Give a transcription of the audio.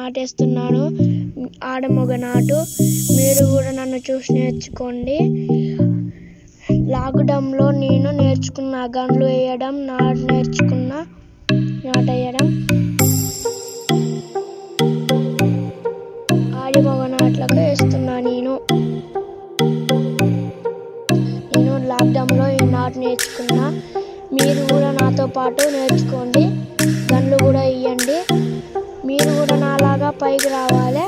నాటేస్తున్నాను, ఆడమొగ నాటు. మీరు కూడా నన్ను చూసి నేర్చుకోండి. లాక్డౌన్లో నేను నేర్చుకున్న గన్లు వేయడం, నాటేయడం, ఆడమొగ నాట్లకు వేస్తున్నా. నేను లాక్డౌన్లో ఈ నాటు నేర్చుకున్నా. మీరు కూడా నాతో పాటు నేర్చుకోండి, గన్లు కూడా ఇవ్వండి. మీరు కూడా నాలాగా పైకి రావాలి.